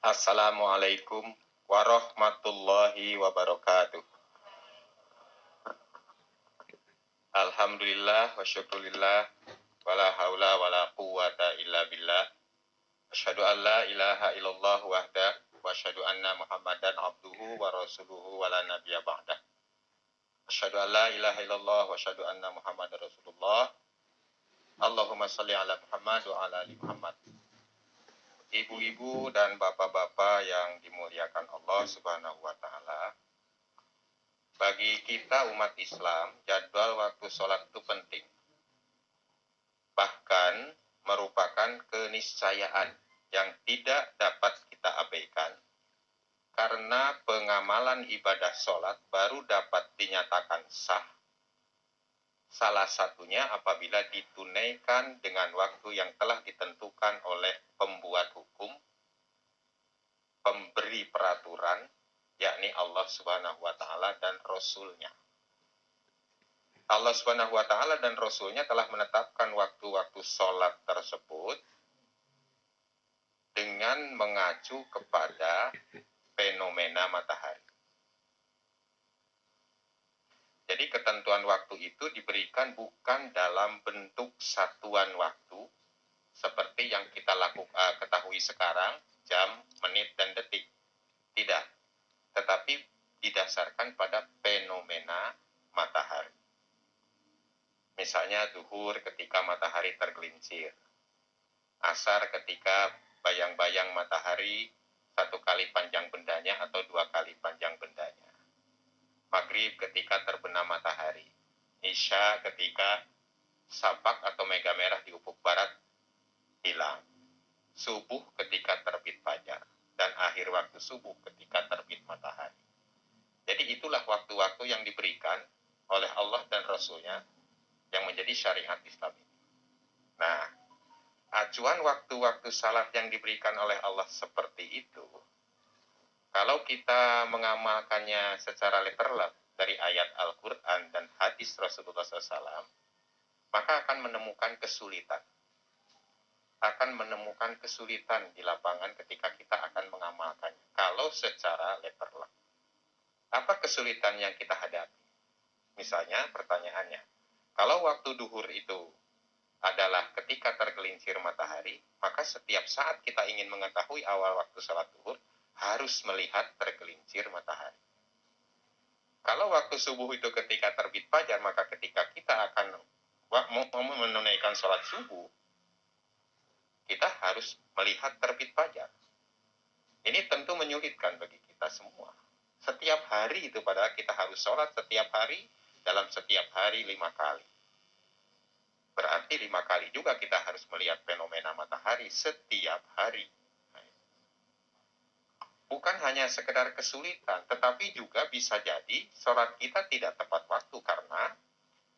Assalamualaikum warahmatullahi wabarakatuh. Alhamdulillah wa syukurillah wala haula wala quwata illa billah. Asyhadu an la ilaha illallah wahdah wa asyhadu anna Muhammadan abduhu wa rasuluhu wa la nabiyya ba'dah. Asyhadu an la ilaha illallah wa asyhadu anna Muhammadar Rasulullah. Allahumma shalli ala Muhammad wa ala ali Muhammad. Ibu-ibu dan bapak-bapak yang dimuliakan Allah Subhanahu wa taala. Bagi kita umat Islam, jadwal waktu sholat itu penting. Bahkan merupakan keniscayaan yang tidak dapat kita abaikan, karena pengamalan ibadah sholat baru dapat dinyatakan sah, salah satunya apabila ditunaikan dengan waktu yang telah ditentukan oleh pembuat hukum, pemberi peraturan, yakni Allah Subhanahu wa taala dan Rasul-Nya. Allah Subhanahu wa taala dan Rasul-Nya telah menetapkan waktu-waktu sholat tersebut dengan mengacu kepada fenomena matahari. Jadi ketentuan waktu itu diberikan bukan dalam bentuk satuan waktu seperti yang kita ketahui sekarang, jam, menit, dan detik. Tidak. Tetapi didasarkan pada fenomena matahari. Misalnya duhur ketika matahari tergelincir, asar ketika bayang-bayang matahari 1 kali panjang bendanya atau 2 kali panjang bendanya, maghrib ketika terbenam matahari, isya ketika sabak atau mega merah di ufuk barat hilang, subuh ketika terbit fajar, dan akhir waktu subuh ketika terbit matahari. Jadi itulah waktu-waktu yang diberikan oleh Allah dan Rasul-Nya yang menjadi syariat Islam ini. Nah, acuan waktu-waktu salat yang diberikan oleh Allah seperti itu, kalau kita mengamalkannya secara literal dari ayat Al-Quran dan hadis Rasulullah SAW, maka akan menemukan kesulitan. Akan menemukan kesulitan di lapangan ketika kita akan mengamalkannya. Kalau secara literal. Apa kesulitan yang kita hadapi? Misalnya pertanyaannya, kalau waktu duhur itu adalah ketika tergelincir matahari, maka setiap saat kita ingin mengetahui awal waktu sholat duhur, harus melihat tergelincir matahari. Kalau waktu subuh itu ketika terbit fajar, maka ketika kita akan menunaikan sholat subuh, kita harus melihat terbit fajar. Ini tentu menyulitkan bagi kita semua. Setiap hari itu padahal kita harus sholat setiap hari, dalam setiap hari 5 kali. Berarti 5 kali juga kita harus melihat fenomena matahari setiap hari. Bukan hanya sekedar kesulitan, tetapi juga bisa jadi sholat kita tidak tepat waktu, karena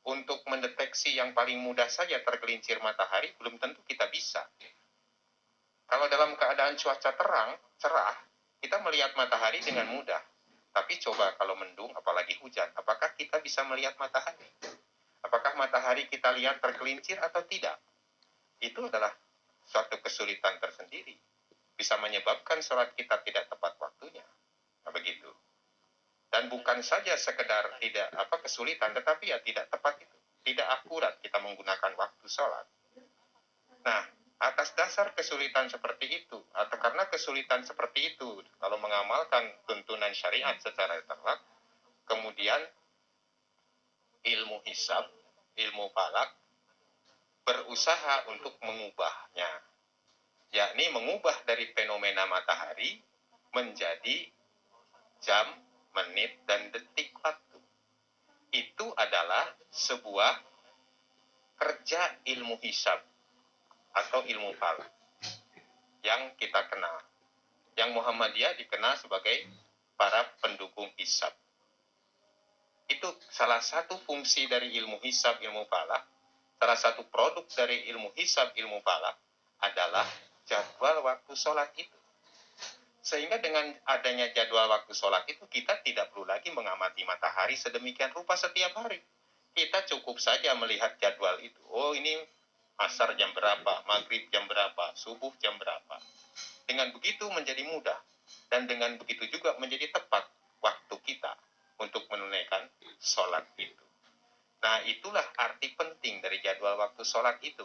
untuk mendeteksi yang paling mudah saja tergelincir matahari belum tentu kita bisa. Kalau dalam keadaan cuaca terang, cerah, kita melihat matahari dengan mudah. Tapi coba kalau mendung, apalagi hujan, apakah kita bisa melihat matahari? Apakah matahari kita lihat tergelincir atau tidak? Itu adalah suatu kesulitan tersendiri. Bisa menyebabkan sholat kita tidak tepat waktunya. Nah, begitu. Dan bukan saja sekedar kesulitan, tetapi ya tidak tepat itu. Tidak akurat kita menggunakan waktu sholat. Nah, atas dasar kesulitan seperti itu, atau karena kesulitan seperti itu, kalau mengamalkan tuntunan syariat secara literal, kemudian ilmu hisab, ilmu falak, berusaha untuk mengubahnya, yakni mengubah dari fenomena matahari menjadi jam, menit, dan detik waktu. Itu adalah sebuah kerja ilmu hisab atau ilmu falak yang kita kenal, yang Muhammadiyah dikenal sebagai para pendukung hisab. Itu salah satu fungsi dari ilmu hisab, ilmu falak. Salah satu produk dari ilmu hisab, ilmu falak adalah jadwal waktu sholat itu. Sehingga dengan adanya jadwal waktu sholat itu, kita tidak perlu lagi mengamati matahari sedemikian rupa setiap hari. Kita cukup saja melihat jadwal itu. Oh, ini asar jam berapa, maghrib jam berapa, subuh jam berapa. Dengan begitu menjadi mudah, dan dengan begitu juga menjadi tepat waktu kita untuk menunaikan sholat itu. Nah, itulah arti penting dari jadwal waktu sholat itu.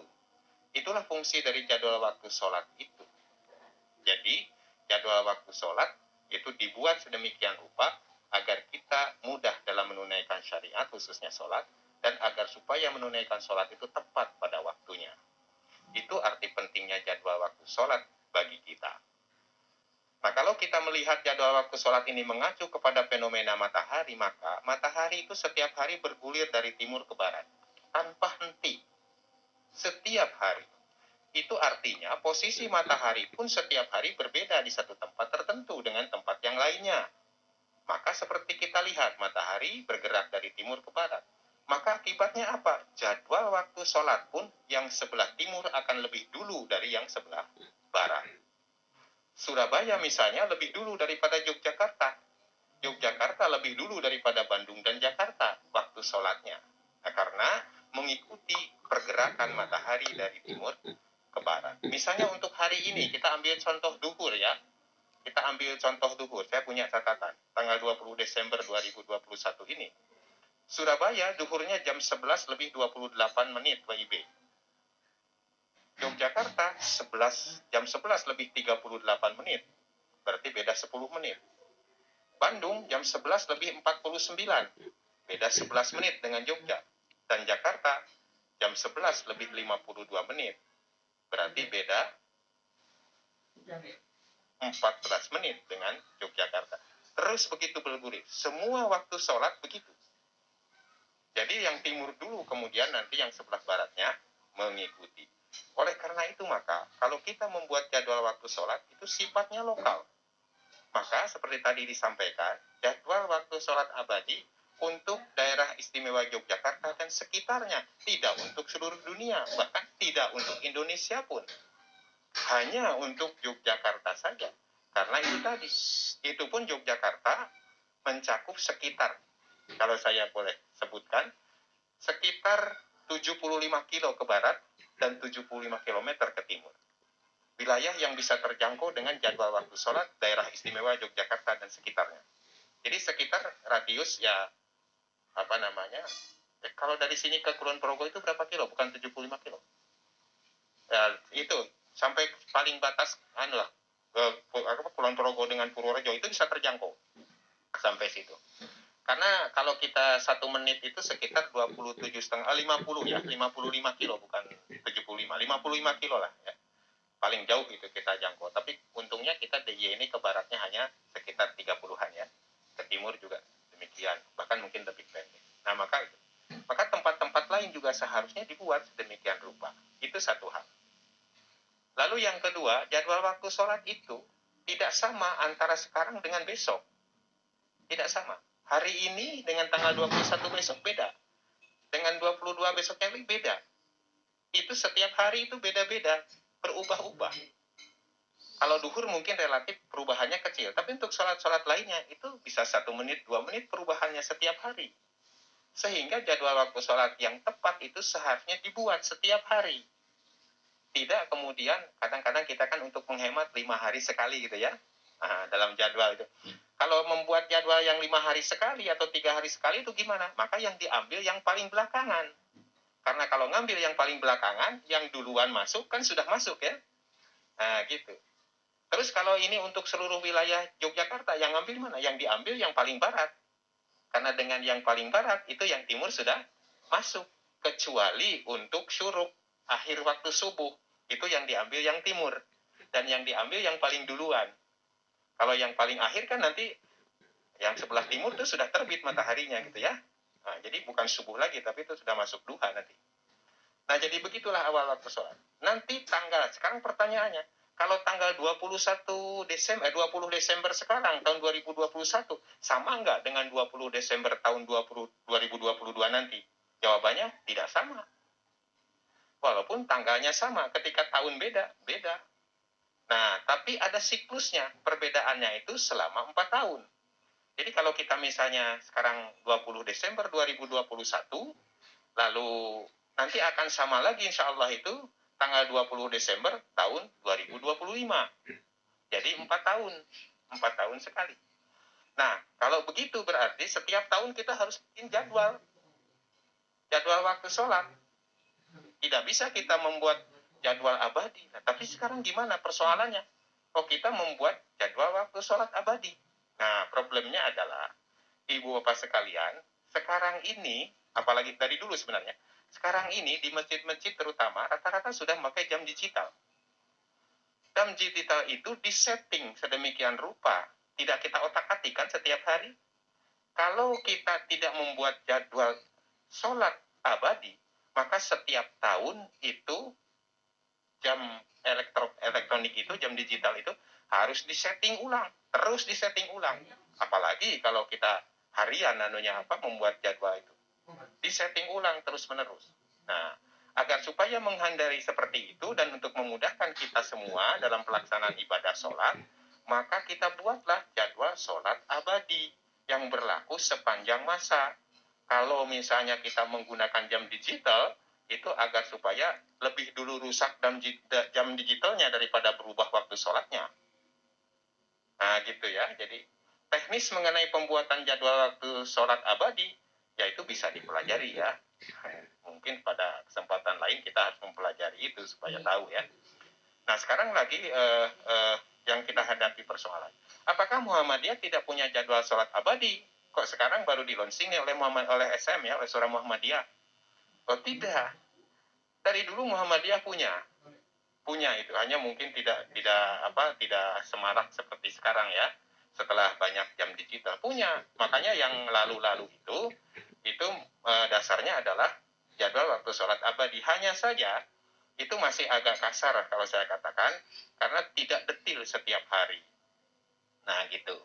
Itulah fungsi dari jadwal waktu sholat itu. Jadi, jadwal waktu sholat itu dibuat sedemikian rupa agar kita mudah dalam menunaikan syariat, khususnya sholat, dan agar supaya menunaikan sholat itu tepat pada waktunya. Itu arti pentingnya jadwal waktu sholat bagi kita. Nah, kalau kita melihat jadwal waktu sholat ini mengacu kepada fenomena matahari, maka matahari itu setiap hari bergulir dari timur ke barat, tanpa henti. Setiap hari. Itu artinya posisi matahari pun setiap hari berbeda di satu tempat tertentu dengan tempat yang lainnya. Maka seperti kita lihat, matahari bergerak dari timur ke barat. Maka akibatnya apa? Jadwal waktu sholat pun yang sebelah timur akan lebih dulu dari yang sebelah barat. Surabaya misalnya lebih dulu daripada Yogyakarta. Yogyakarta lebih dulu daripada Bandung dan Jakarta waktu sholatnya. Nah, karena mengikuti pergerakan matahari dari timur ke barat. Misalnya untuk hari ini, kita ambil contoh duhur ya. Kita ambil contoh duhur. Saya punya catatan. Tanggal 20 Desember 2021 ini. Surabaya duhurnya jam 11 lebih 28 menit WIB. Yogyakarta jam 11 lebih 38 menit. Berarti beda 10 menit. Bandung jam 11 lebih 49. Beda 11 menit dengan Jogja. Dan Jakarta jam 11 lebih 52 menit. Berarti beda 14 menit dengan Yogyakarta. Terus begitu bergulir. Semua waktu sholat begitu. Jadi yang timur dulu, kemudian nanti yang sebelah baratnya mengikuti. Oleh karena itu maka, kalau kita membuat jadwal waktu sholat, itu sifatnya lokal. Maka seperti tadi disampaikan, jadwal waktu sholat abadi untuk daerah istimewa Yogyakarta dan sekitarnya. Tidak untuk seluruh dunia, bahkan tidak untuk Indonesia pun. Hanya untuk Yogyakarta saja. Karena itu tadi, itu pun Yogyakarta mencakup sekitar, kalau saya boleh sebutkan, sekitar 75 kilo ke barat dan 75 km ke timur. Wilayah yang bisa terjangkau dengan jadwal waktu sholat daerah istimewa Yogyakarta dan sekitarnya. Jadi sekitar radius ya, kalau dari sini ke Kulon Progo itu berapa kilo? Bukan 75 kilo. Ya, itu sampai paling batas Kulon Progo dengan Purworejo itu bisa terjangkau sampai situ. Karena kalau kita 1 menit itu sekitar 55 kilo, bukan 75, 55 kilo lah ya. Paling jauh itu kita jangkau. Tapi untungnya kita DIY ini ke baratnya hanya sekitar 30-an ya. Ke timur juga demikian, bahkan mungkin lebih pendek. Nah, maka tempat-tempat lain juga seharusnya dibuat sedemikian rupa. Itu satu hal. Lalu yang kedua, jadwal waktu sholat itu tidak sama antara sekarang dengan besok. Tidak sama. Hari ini dengan tanggal 21 besok beda. Dengan 22 besoknya beda. Itu setiap hari itu beda-beda, berubah-ubah. Kalau duhur mungkin relatif perubahannya kecil, tapi untuk sholat-sholat lainnya itu bisa 1 menit, 2 menit perubahannya setiap hari. Sehingga jadwal waktu sholat yang tepat itu seharusnya dibuat setiap hari. Tidak kemudian kadang-kadang kita kan untuk menghemat 5 hari sekali gitu ya. Nah, dalam jadwal itu. Kalau membuat jadwal yang 5 hari sekali atau 3 hari sekali itu gimana? Maka yang diambil yang paling belakangan. Karena kalau ngambil yang paling belakangan, yang duluan masuk kan sudah masuk ya. Nah, gitu. Terus kalau ini untuk seluruh wilayah Yogyakarta, yang ngambil mana? Yang diambil yang paling barat. Karena dengan yang paling barat, itu yang timur sudah masuk. Kecuali untuk syuruk, akhir waktu subuh. Itu yang diambil yang timur. Dan yang diambil yang paling duluan. Kalau yang paling akhir kan nanti yang sebelah timur itu sudah terbit mataharinya gitu ya. Nah, jadi bukan subuh lagi, tapi itu sudah masuk duha nanti. Nah, jadi begitulah awal waktu sholat. Nanti sekarang pertanyaannya, kalau tanggal 20 Desember sekarang, tahun 2021, sama nggak dengan 20 Desember tahun 2022 nanti? Jawabannya tidak sama. Walaupun tanggalnya sama, ketika tahun beda. Nah, tapi ada siklusnya, perbedaannya itu selama 4 tahun. Jadi kalau kita misalnya sekarang 20 Desember 2021, lalu nanti akan sama lagi insya Allah itu tanggal 20 Desember tahun 2025. Jadi 4 tahun. 4 tahun sekali. Nah, kalau begitu berarti setiap tahun kita harus bikin jadwal waktu sholat. Tidak bisa kita membuat jadwal abadi. Nah, tapi sekarang gimana persoalannya? Kok kita membuat jadwal waktu sholat abadi? Nah, problemnya adalah, Ibu Bapak sekalian, sekarang ini, apalagi dari dulu sebenarnya, sekarang ini di masjid-masjid terutama, rata-rata sudah memakai jam digital. Jam digital itu disetting sedemikian rupa, tidak kita otak-atikkan setiap hari. Kalau kita tidak membuat jadwal sholat abadi, maka setiap tahun itu jam elektronik itu, jam digital itu harus disetting ulang, terus disetting ulang. Apalagi kalau kita harian membuat jadwal itu, disetting ulang terus-menerus. Nah, agar supaya menghindari seperti itu dan untuk memudahkan kita semua dalam pelaksanaan ibadah sholat, maka kita buatlah jadwal sholat abadi yang berlaku sepanjang masa. Kalau misalnya kita menggunakan jam digital, itu agar supaya lebih dulu rusak jam digitalnya daripada berubah waktu sholatnya. Nah gitu ya, jadi teknis mengenai pembuatan jadwal waktu sholat abadi, yaitu bisa dipelajari ya. Mungkin pada kesempatan lain kita harus mempelajari itu supaya tahu ya. Nah sekarang lagi yang kita hadapi persoalan, apakah Muhammadiyah tidak punya jadwal sholat abadi? Kok sekarang baru di-launching oleh SM ya, oleh Surah Muhammadiyah? Oh tidak, dari dulu Muhammadiyah punya itu, hanya mungkin tidak semarak seperti sekarang ya. Setelah banyak jam digital punya, makanya yang lalu-lalu itu dasarnya adalah jadwal waktu sholat abadi. Hanya saja itu masih agak kasar kalau saya katakan, karena tidak detil setiap hari. Nah gitu.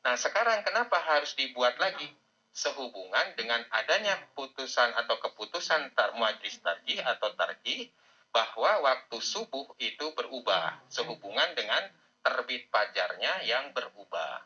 Nah sekarang kenapa harus dibuat lagi? Sehubungan dengan adanya putusan atau keputusan majelis tarjih atau tarjih, bahwa waktu subuh itu berubah sehubungan dengan terbit fajarnya yang berubah.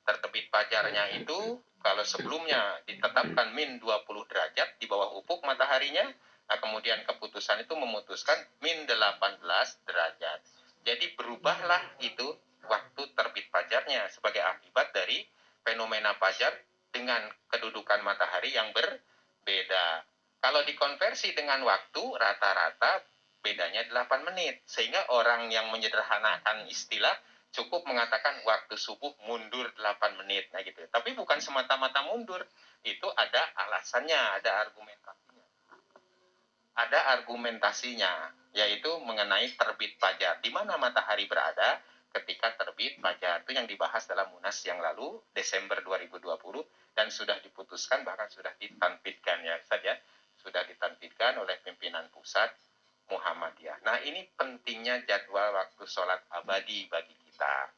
Terbit fajarnya itu kalau sebelumnya ditetapkan min 20 derajat di bawah ufuk mataharinya, nah kemudian keputusan itu memutuskan min 18 derajat. Jadi berubahlah itu waktu terbit fajarnya sebagai akibat dari fenomena fajar dengan kedudukan matahari yang berbeda. Kalau dikonversi dengan waktu, rata-rata bedanya 8 menit. Sehingga orang yang menyederhanakan istilah cukup mengatakan waktu subuh mundur 8 menit. Nah gitu. Tapi bukan semata-mata mundur. Itu ada alasannya, ada argumentasinya. Ada argumentasinya, yaitu mengenai terbit fajar. Di mana matahari berada ketika terbit fajar. Itu yang dibahas dalam Munas yang lalu, Desember 2020. Dan sudah diputuskan, bahkan sudah ditampilkan ya saja. Sudah ditampilkan oleh pimpinan pusat Muhammadiyah. Nah ini pentingnya jadwal waktu sholat abadi bagi kita.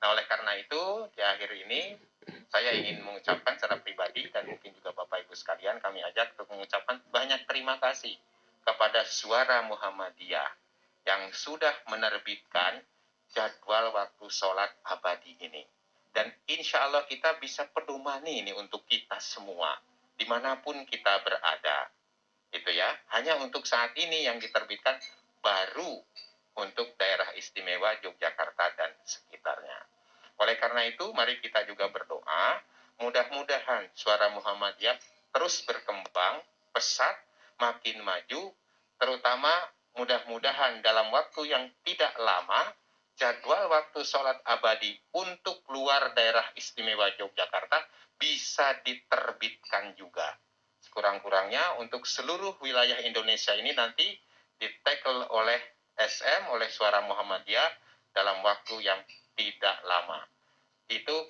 Nah oleh karena itu di akhir ini saya ingin mengucapkan secara pribadi dan mungkin juga Bapak Ibu sekalian kami ajak untuk mengucapkan banyak terima kasih kepada Suara Muhammadiyah yang sudah menerbitkan jadwal waktu sholat abadi ini. Dan insya Allah kita bisa pedomani ini untuk kita semua dimanapun kita berada. Itu ya, hanya untuk saat ini yang diterbitkan baru untuk daerah istimewa Yogyakarta dan sekitarnya. Oleh karena itu, mari kita juga berdoa, mudah-mudahan Suara Muhammadiyah terus berkembang, pesat, makin maju, terutama mudah-mudahan dalam waktu yang tidak lama, jadwal waktu sholat abadi untuk luar daerah istimewa Yogyakarta bisa diterbitkan juga. Kurang-kurangnya untuk seluruh wilayah Indonesia ini nanti di-tackle oleh SM, oleh Suara Muhammadiyah dalam waktu yang tidak lama. Itu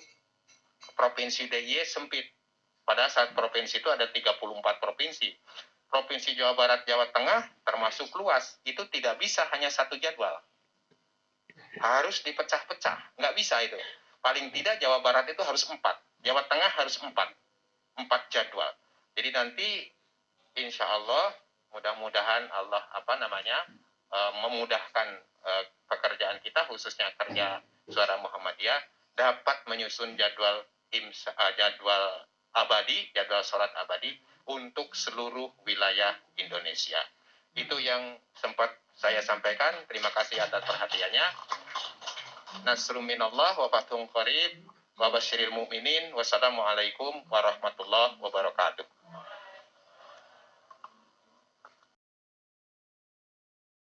Provinsi DIY sempit. Pada saat provinsi itu ada 34 provinsi. Provinsi Jawa Barat, Jawa Tengah termasuk luas. Itu tidak bisa hanya satu jadwal. Harus dipecah-pecah. Nggak bisa itu. Paling tidak Jawa Barat itu harus 4. Jawa Tengah harus 4. 4 jadwal. Jadi nanti insya Allah mudah-mudahan Allah memudahkan pekerjaan kita, khususnya kerja Suara Muhammadiyah, dapat menyusun jadwal abadi, jadwal sholat abadi untuk seluruh wilayah Indonesia. Itu yang sempat saya sampaikan. Terima kasih atas perhatiannya. Nasrun minallah wa fathun qarib wa basyiril mu'minin. Wassalamualaikum warahmatullahi wabarakatuh.